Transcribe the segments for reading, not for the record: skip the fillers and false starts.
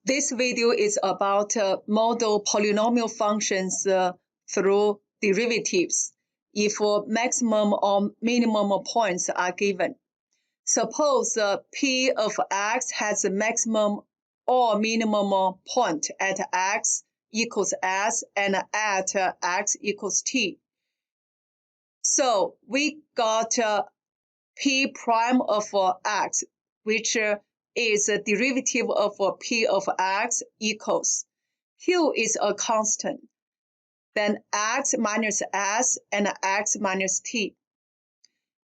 This video is about model polynomial functions through derivatives if maximum or minimum points are given. Suppose P of x has a maximum or minimum point at x equals s and at x equals t. So we got P prime of x, which is a derivative of P of x equals Q is a constant, then x minus s and x minus t.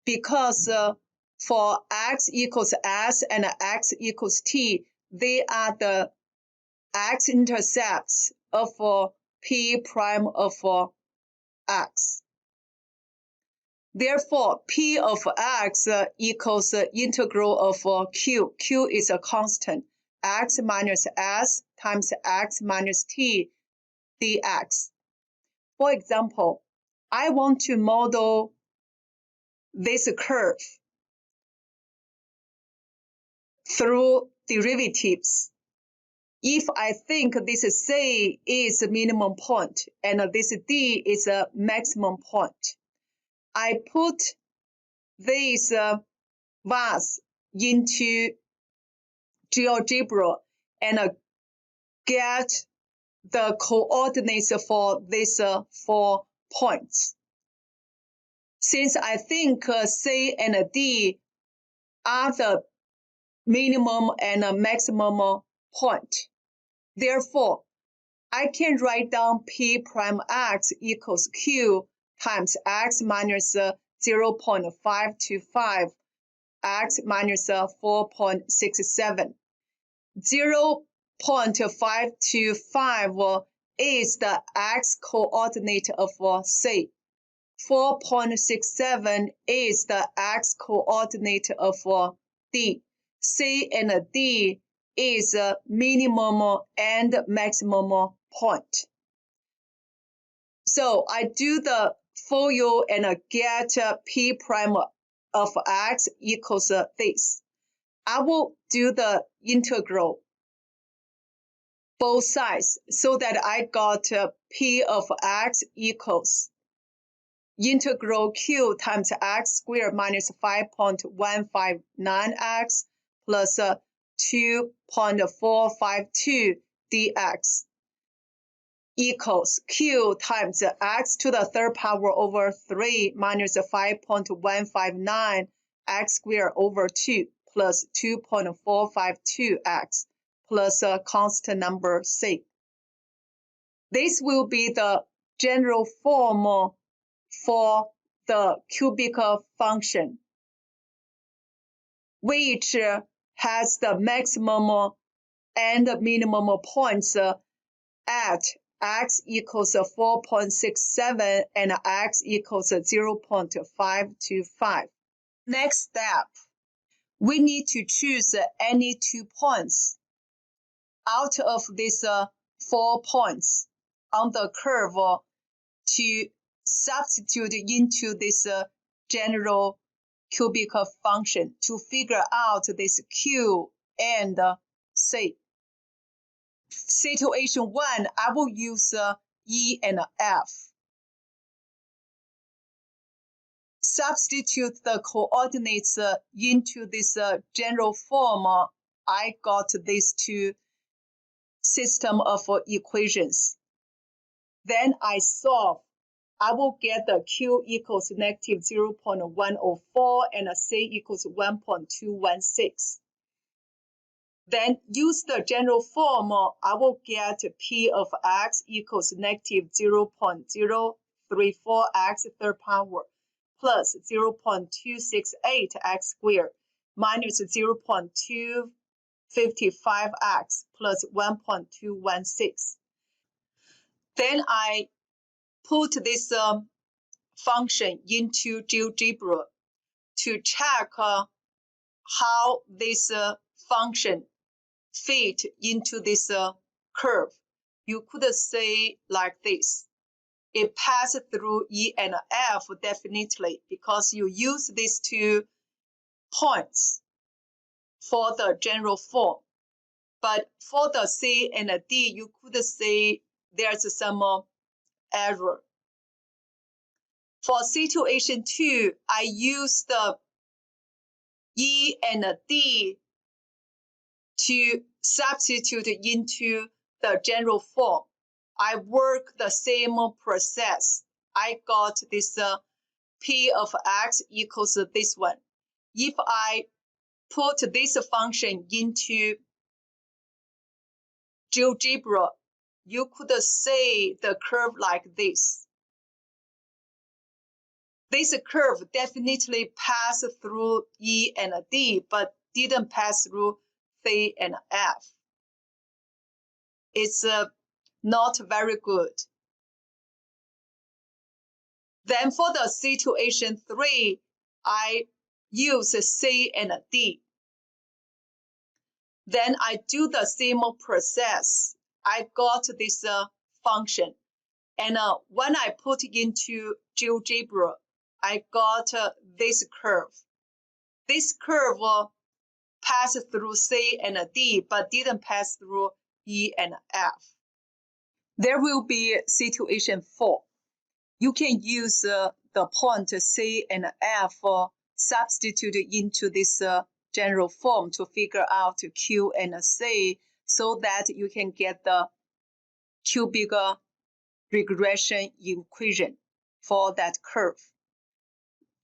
Because for x equals s and x equals t, they are the x-intercepts of P prime of x. Therefore, P of x equals integral of Q. Q is a constant, x minus s times x minus t dx. For example, I want to model this curve through derivatives. If I think this C is a minimum point and this D is a maximum point, I put these values into GeoGebra and get the coordinates for these 4 points. Since I think C and D are the minimum and maximum point, therefore, I can write down P prime x equals Q times x minus 0.525, x minus 4.67. 0.525 is the x coordinate of C. 4.67 is the x coordinate of D. C and D is a minimum and maximum point. So I do the for you and get P prime of x equals this. I will do the integral both sides so that I got P of x equals integral Q times x squared minus 5.159x plus 2.452 dx equals Q times x to the third power over 3 minus 5.159 x squared over 2 plus 2.452x plus a constant number C. This will be the general form for the cubic function, which has the maximum and minimum points at x equals 4.67 and x equals 0.525. Next step, we need to choose any 2 points out of these 4 points on the curve to substitute into this general cubic function to figure out this Q and C. Situation 1, I will use E and F. Substitute the coordinates into this general form. I got these 2 system of equations. Then I solve. I will get the Q equals negative 0.104 and C equals 1.216. Then use the general form. I will get P of x equals negative 0.034x third power plus 0.268x squared minus 0.255x plus 1.216. Then I put this function into GeoGebra to check how this function fit into this curve. You could say like this. It passes through E and F definitely because you use these 2 points for the general form. But for the C and the D, you could say there's some error. For situation 2, I use the E and the D to substitute into the general form. I work the same process. I got this P of x equals this one. If I put this function into GeoGebra, you could say the curve like this. This curve definitely passed through E and D, but didn't pass through C and F. It's not very good. Then for the situation 3, I use C and D. Then I do the same process. I got this function. And when I put into GeoGebra, I got this curve. This curve passed through C and D, but didn't pass through E and F. There will be situation 4. You can use the point C and F substituted into this general form to figure out Q and C so that you can get the cubic regression equation for that curve.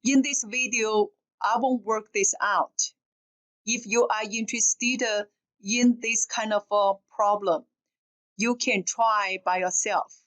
In this video, I won't work this out. If you are interested in this kind of problem, you can try by yourself.